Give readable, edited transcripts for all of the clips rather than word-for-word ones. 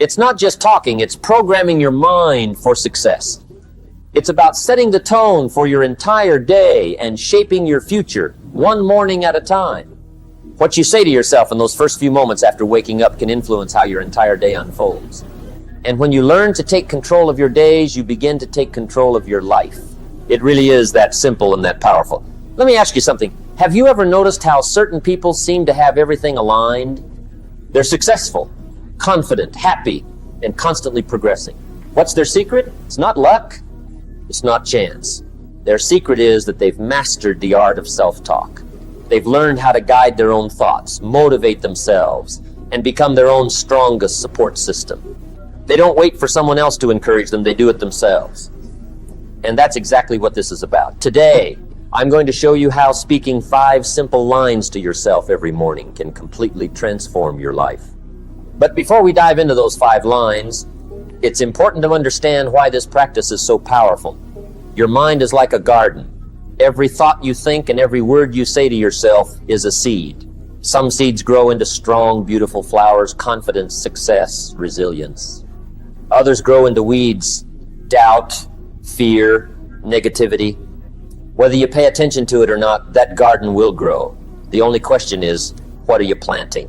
It's not just talking, it's programming your mind for success. It's about setting the tone for your entire day and shaping your future, one morning at a time. What you say to yourself in those first few moments after waking up can influence how your entire day unfolds. And when you learn to take control of your days, you begin to take control of your life. It really is that simple and that powerful. Let me ask you something. Have you ever noticed how certain people seem to have everything aligned? They're successful, confident, happy, and constantly progressing. What's their secret? It's not luck. It's not chance. Their secret is that they've mastered the art of self-talk. They've learned how to guide their own thoughts, motivate themselves, and become their own strongest support system. They don't wait for someone else to encourage them, they do it themselves. And that's exactly what this is about. Today, I'm going to show you how speaking 5 simple lines to yourself every morning can completely transform your life. But before we dive into those 5 lines, it's important to understand why this practice is so powerful. Your mind is like a garden. Every thought you think and every word you say to yourself is a seed. Some seeds grow into strong, beautiful flowers, confidence, success, resilience. Others grow into weeds, doubt, fear, negativity. Whether you pay attention to it or not, that garden will grow. The only question is, what are you planting?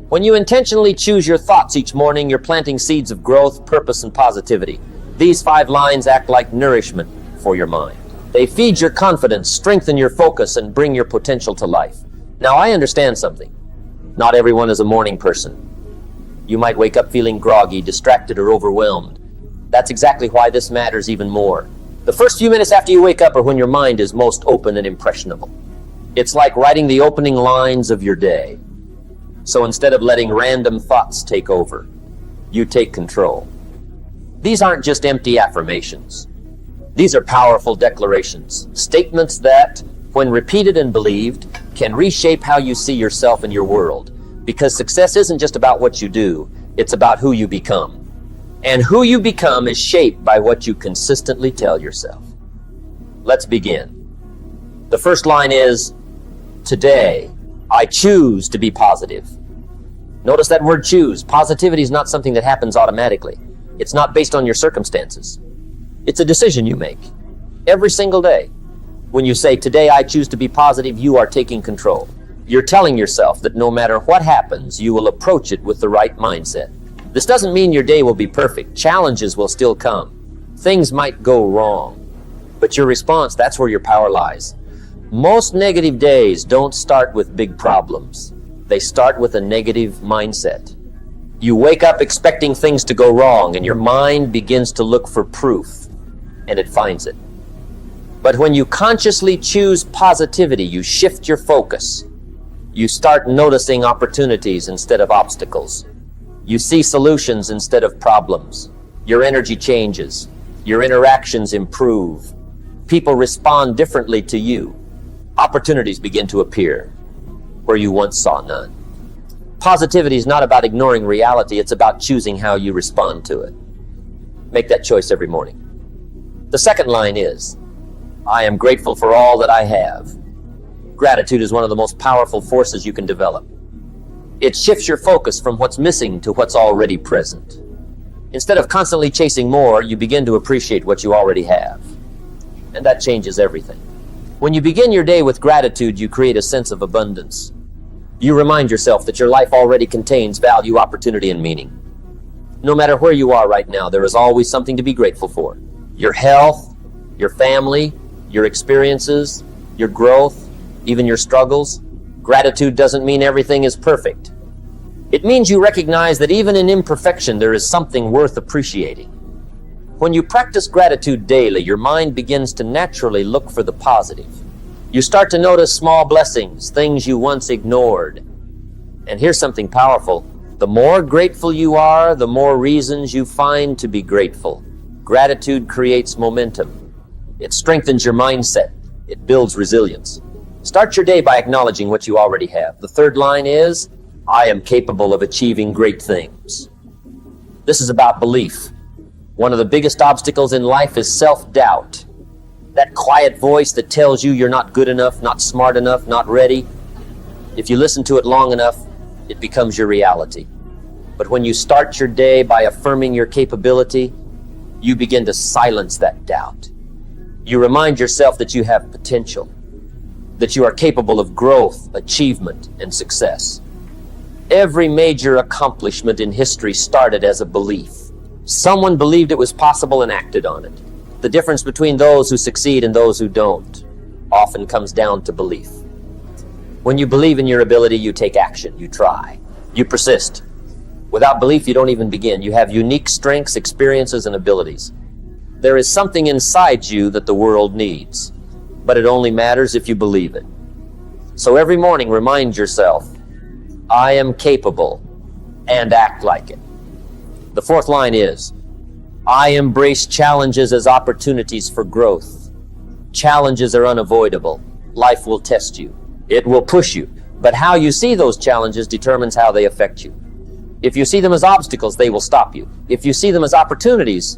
When you intentionally choose your thoughts each morning, you're planting seeds of growth, purpose, and positivity. These 5 lines act like nourishment for your mind. They feed your confidence, strengthen your focus, and bring your potential to life. Now, I understand something. Not everyone is a morning person. You might wake up feeling groggy, distracted, or overwhelmed. That's exactly why this matters even more. The first few minutes after you wake up are when your mind is most open and impressionable. It's like writing the opening lines of your day. So instead of letting random thoughts take over, you take control. These aren't just empty affirmations. These are powerful declarations, statements that, when repeated and believed, can reshape how you see yourself and your world. Because success isn't just about what you do, it's about who you become. And who you become is shaped by what you consistently tell yourself. Let's begin. The first line is, today, I choose to be positive. Notice that word choose. Positivity is not something that happens automatically. It's not based on your circumstances. It's a decision you make every single day. When you say, today I choose to be positive, you are taking control. You're telling yourself that no matter what happens, you will approach it with the right mindset. This doesn't mean your day will be perfect. Challenges will still come. Things might go wrong. But your response, that's where your power lies. Most negative days don't start with big problems. They start with a negative mindset. You wake up expecting things to go wrong, and your mind begins to look for proof, and it finds it. But when you consciously choose positivity, you shift your focus. You start noticing opportunities instead of obstacles. You see solutions instead of problems. Your energy changes. Your interactions improve. People respond differently to you. Opportunities begin to appear where you once saw none. Positivity is not about ignoring reality, it's about choosing how you respond to it. Make that choice every morning. The second line is, I am grateful for all that I have. Gratitude is one of the most powerful forces you can develop. It shifts your focus from what's missing to what's already present. Instead of constantly chasing more, you begin to appreciate what you already have. And that changes everything. When you begin your day with gratitude, you create a sense of abundance. You remind yourself that your life already contains value, opportunity, and meaning. No matter where you are right now, there is always something to be grateful for. Your health, your family, your experiences, your growth, even your struggles. Gratitude doesn't mean everything is perfect. It means you recognize that even in imperfection, there is something worth appreciating. When you practice gratitude daily, your mind begins to naturally look for the positive. You start to notice small blessings, things you once ignored. And here's something powerful. The more grateful you are, the more reasons you find to be grateful. Gratitude creates momentum. It strengthens your mindset. It builds resilience. Start your day by acknowledging what you already have. The third line is, I am capable of achieving great things. This is about belief. One of the biggest obstacles in life is self-doubt. That quiet voice that tells you you're not good enough, not smart enough, not ready. If you listen to it long enough, it becomes your reality. But when you start your day by affirming your capability, you begin to silence that doubt. You remind yourself that you have potential, that you are capable of growth, achievement, and success. Every major accomplishment in history started as a belief. Someone believed it was possible and acted on it. The difference between those who succeed and those who don't often comes down to belief. When you believe in your ability, you take action, you try, you persist. Without belief, you don't even begin. You have unique strengths, experiences, and abilities. There is something inside you that the world needs, but it only matters if you believe it. So every morning, remind yourself, I am capable, and act like it. The fourth line is, I embrace challenges as opportunities for growth. Challenges are unavoidable. Life will test you. It will push you. But how you see those challenges determines how they affect you. If you see them as obstacles, they will stop you. If you see them as opportunities,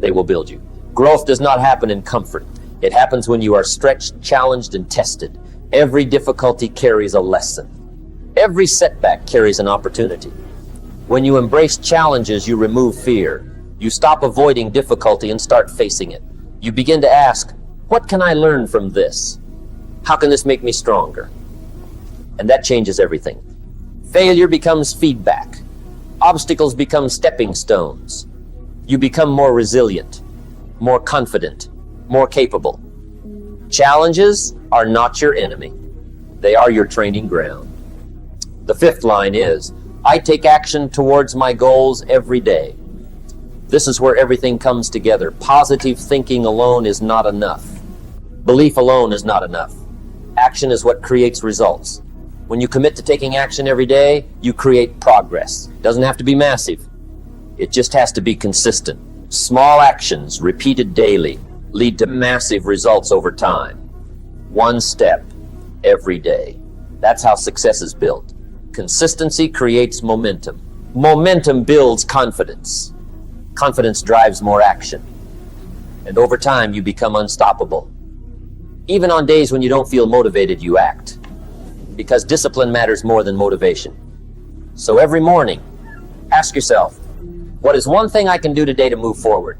they will build you. Growth does not happen in comfort. It happens when you are stretched, challenged, and tested. Every difficulty carries a lesson. Every setback carries an opportunity. When you embrace challenges, you remove fear. You stop avoiding difficulty and start facing it. You begin to ask, what can I learn from this? How can this make me stronger? And that changes everything. Failure becomes feedback. Obstacles become stepping stones. You become more resilient, more confident, more capable. Challenges are not your enemy. They are your training ground. The fifth line is, I take action towards my goals every day. This is where everything comes together. Positive thinking alone is not enough. Belief alone is not enough. Action is what creates results. When you commit to taking action every day, you create progress. It doesn't have to be massive. It just has to be consistent. Small actions repeated daily lead to massive results over time. One step every day. That's how success is built. Consistency creates momentum. Momentum builds confidence. Confidence drives more action. And over time, you become unstoppable. Even on days when you don't feel motivated, you act. Because discipline matters more than motivation. So every morning, ask yourself, what is one thing I can do today to move forward?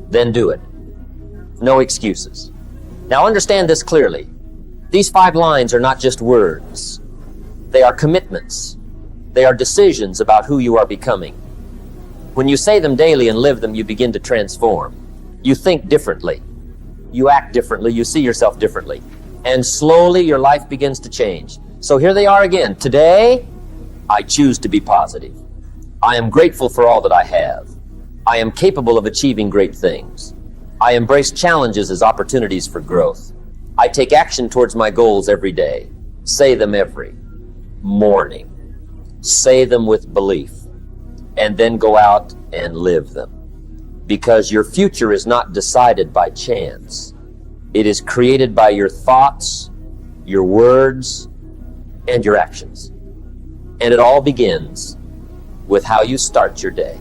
Then do it. No excuses. Now understand this clearly. These 5 lines are not just words. They are commitments. They are decisions about who you are becoming. When you say them daily and live them, you begin to transform. You think differently. You act differently. You see yourself differently. And slowly your life begins to change. So here they are again. Today, I choose to be positive. I am grateful for all that I have. I am capable of achieving great things. I embrace challenges as opportunities for growth. I take action towards my goals every day. Say them every morning. Say them with belief. And then go out and live them. Because your future is not decided by chance. It is created by your thoughts, your words, and your actions. And it all begins with how you start your day.